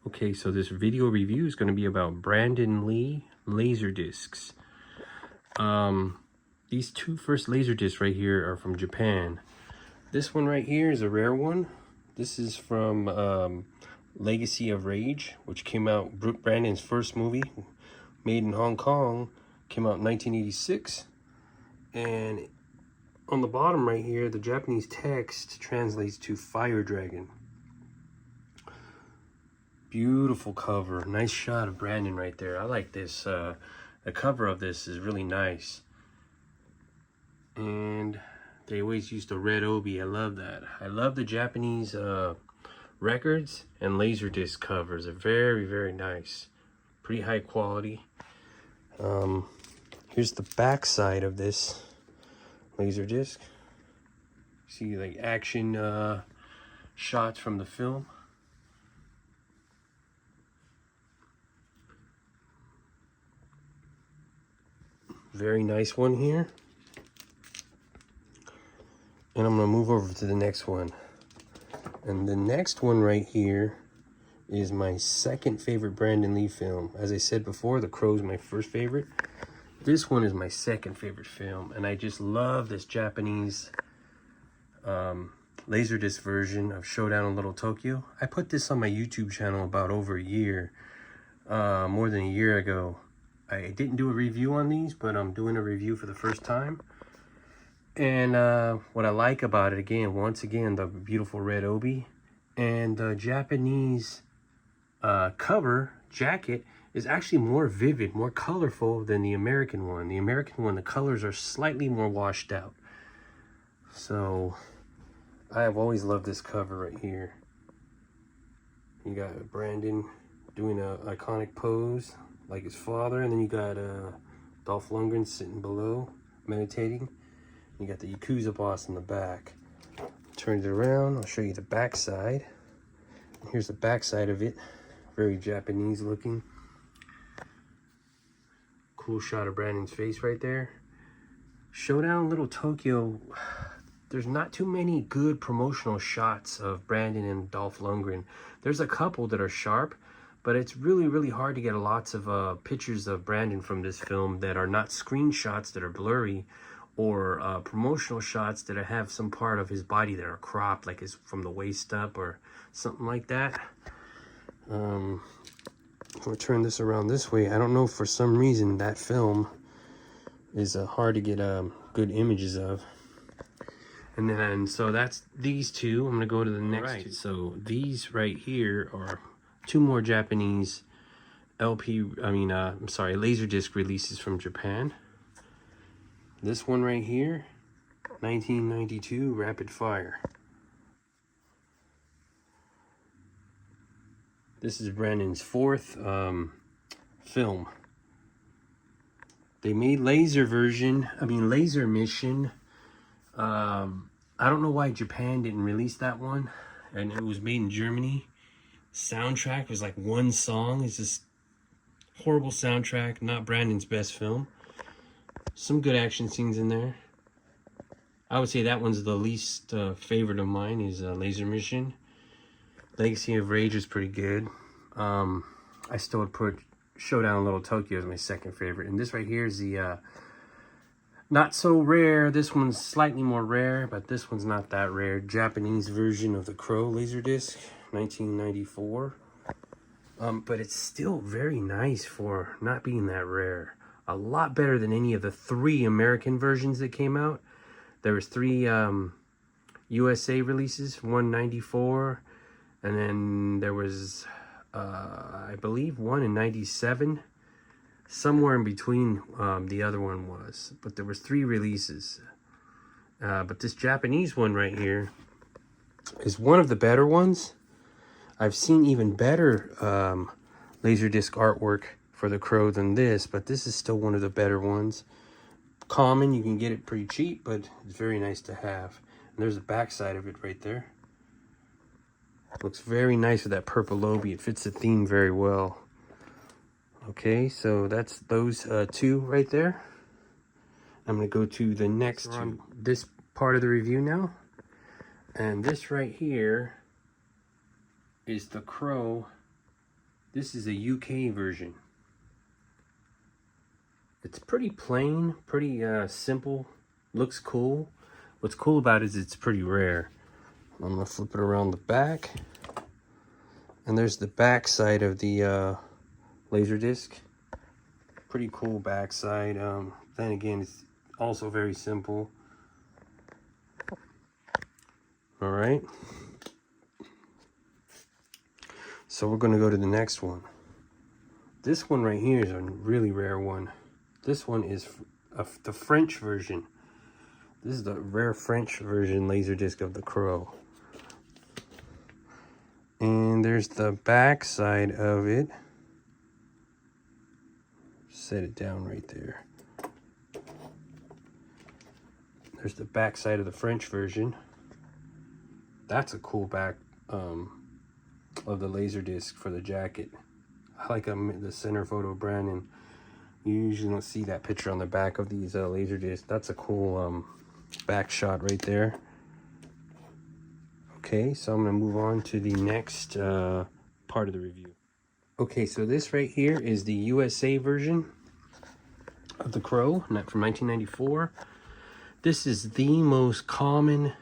Okay, so this video review is going to be about Brandon Lee Laserdiscs. These two first Laserdiscs right here are from Japan. This one right here is a rare one. This is from Legacy of Rage, which came out, Brandon's first movie, made in Hong Kong, came out in 1986. And on the bottom right here, the Japanese text translates to Fire Dragon. Beautiful cover. Nice shot of Brandon right there. I like this. The cover of this is really nice. And they always used a red obi. I love that. I love the Japanese records and Laserdisc covers. They're very, very nice. Pretty high quality. Here's the back side of this Laserdisc. See like action shots from the film. Very nice one here. And I'm gonna move over to the next one. And the next one right here is my second favorite Brandon Lee film. As I said before, The Crow is my first favorite. This one is my second favorite film. And I just love this Japanese Laserdisc version of Showdown in Little Tokyo. I put this on my YouTube channel about over a year, more than a year ago. I didn't do a review on these, but I'm doing a review for the first time. And what I like about it, once again, the beautiful red obi. And the Japanese cover jacket is actually more vivid, more colorful than the American one. The American one, the colors are slightly more washed out. So I have always loved this cover right here. You got Brandon doing an iconic pose like his father, and then you got Dolph Lundgren sitting below, meditating. You got the Yakuza boss in the back. Turn it around, I'll show you the back side. Here's the back side of it. Very Japanese looking. Cool shot of Brandon's face right there. Showdown Little Tokyo, there's not too many good promotional shots of Brandon and Dolph Lundgren. There's a couple that are sharp, but it's really, really hard to get lots of pictures of Brandon from this film that are not screenshots that are blurry, or promotional shots that have some part of his body that are cropped, like it's from the waist up or something like that. I'm gonna turn this around this way. I don't know, for some reason that film is hard to get good images of. And so that's these two. I'm gonna go to the next two. So these right here are two more Japanese Laserdisc releases from Japan. This one right here, 1992, Rapid Fire. This is Brandon's fourth film. They made Laser Mission. I don't know why Japan didn't release that one, and it was made in Germany. Soundtrack was like one song. It's just horrible soundtrack, not Brandon's best film. Some good action scenes in there. I would say that one's the least favorite of mine, is Laser Mission. Legacy of Rage is pretty good. I still would put Showdown in Little Tokyo as my second favorite. And this right here is the not so rare. This one's slightly more rare, but this one's not that rare. Japanese version of The Crow Laserdisc, 1994. But it's still very nice for not being that rare. A lot better than any of the three American versions that came out. There was three USA releases, 194, and then there was, I believe, one in 97. Somewhere in between the other one was. But there was three releases. But this Japanese one right here is one of the better ones. I've seen even better Laserdisc artwork for The Crow than this, but this is still one of the better ones. Common, you can get it pretty cheap, but it's very nice to have. And there's the back side of it right there. Looks very nice with that purple obi. It fits the theme very well. Okay, so that's those two right there. I'm going to go to the next two. This part of the review now. And this right here is The Crow This is a UK version. It's pretty plain, pretty simple, looks cool. What's cool about it is it's pretty rare. I'm gonna flip it around the back. And there's the back side of the Laserdisc. Pretty cool backside. Then again, it's also very simple. All right. So we're gonna go to the next one. This one right here is a really rare one. This one is the French version. This is the rare French version Laserdisc of The Crow. And there's the back side of it. Set it down right there. There's the back side of the French version. That's a cool back of the Laserdisc for the jacket. I like the center photo of Brandon. You usually don't see that picture on the back of these Laserdiscs. That's a cool back shot right there. Okay, so I'm gonna move on to the next part of the review. Okay, so this right here is the USA version of The Crow, from 1994. This is the most common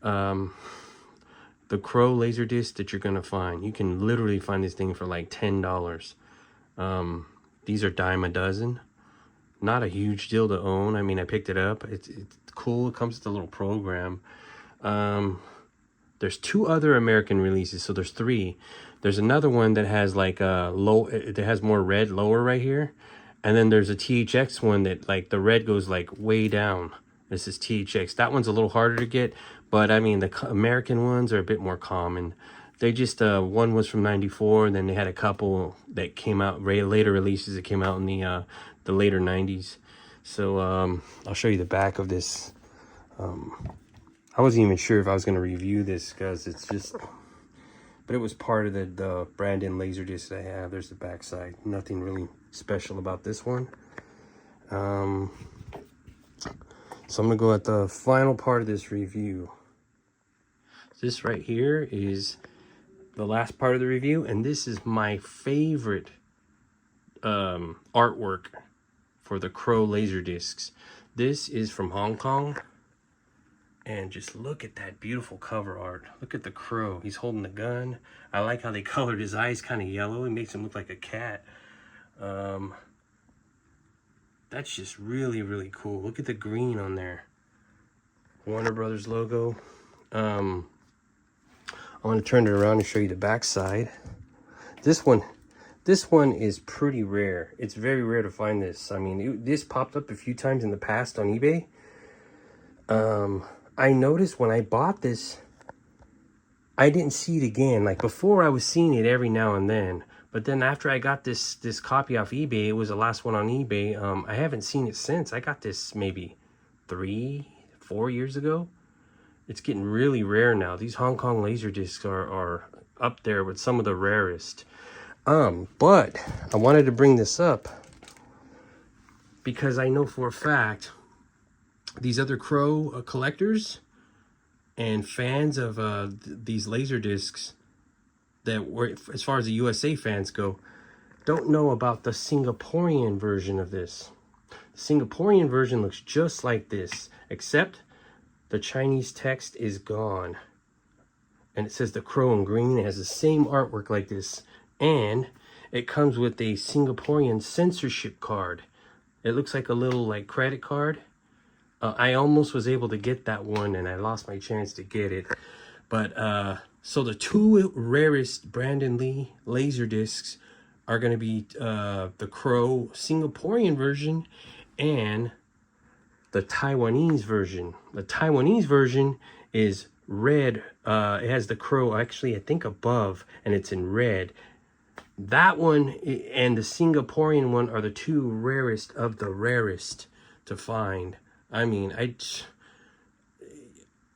The Crow Laserdisc that you're gonna find. You can literally find this thing for like $10. These are dime a dozen. Not a huge deal to own. I mean, I picked it up. It's cool. It comes with a little program. There's 2 other American releases, so there's 3. There's another one that has like a that has more red lower right here, and then there's a THX one that like the red goes like way down. This is THX. That one's a little harder to get, but I mean the American ones are a bit more common. They just one was from '94, and then they had a couple that came out later releases that came out in the later '90s. So I'll show you the back of this. I wasn't even sure if I was going to review this because it's just, but it was part of the Brandon Laserdisc that I have. There's the back side. Nothing really special about this one. So I'm going to go at the final part of this review. This right here is the last part of the review, and this is my favorite artwork for the Crow Laserdiscs. This is from Hong Kong. And just look at that beautiful cover art. Look at the crow. He's holding the gun. I like how they colored his eyes kind of yellow. It makes him look like a cat. That's just really, really cool. Look at the green on there. Warner Brothers logo. I want to turn it around and show you the back side. This one is pretty rare. It's very rare to find this. I mean, this popped up a few times in the past on eBay. I noticed when I bought this, I didn't see it again. Like before, I was seeing it every now and then. But then after I got this copy off eBay, it was the last one on eBay. I haven't seen it since. I got this maybe 3-4 years ago. It's getting really rare now. These Hong Kong Laserdiscs are up there with some of the rarest. But I wanted to bring this up because I know for a fact these other Crow collectors and fans of these Laserdiscs that were, as far as the USA fans go, don't know about the Singaporean version of this. The Singaporean version looks just like this, except the Chinese text is gone. And it says The Crow in green. It has the same artwork like this. And it comes with a Singaporean censorship card. It looks like a little like credit card. I almost was able to get that one, and I lost my chance to get it. But so the 2 rarest Brandon Lee Laserdiscs are going to be the Crow Singaporean version and the Taiwanese version. The Taiwanese version is red. It has the Crow actually, I think, above, and it's in red. That one and the Singaporean one are the 2 rarest of the rarest to find. I mean,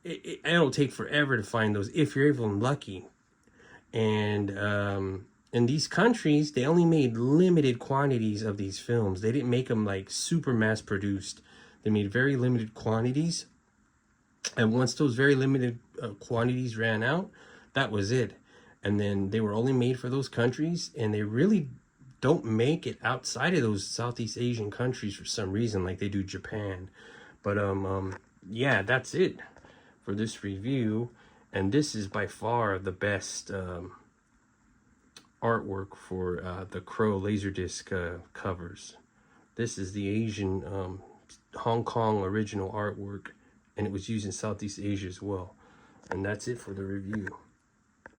it'll take forever to find those if you're even lucky. And in these countries, they only made limited quantities of these films. They didn't make them like super mass produced. They made very limited quantities. And once those very limited quantities ran out, that was it. and then they were only made for those countries, and they really don't make it outside of those Southeast Asian countries for some reason, like they do Japan. But yeah, that's it for this review, and this is by far the best artwork for the Crow Laserdisc covers. This is the Asian Hong Kong original artwork, and it was used in Southeast Asia as well. And that's it for the review.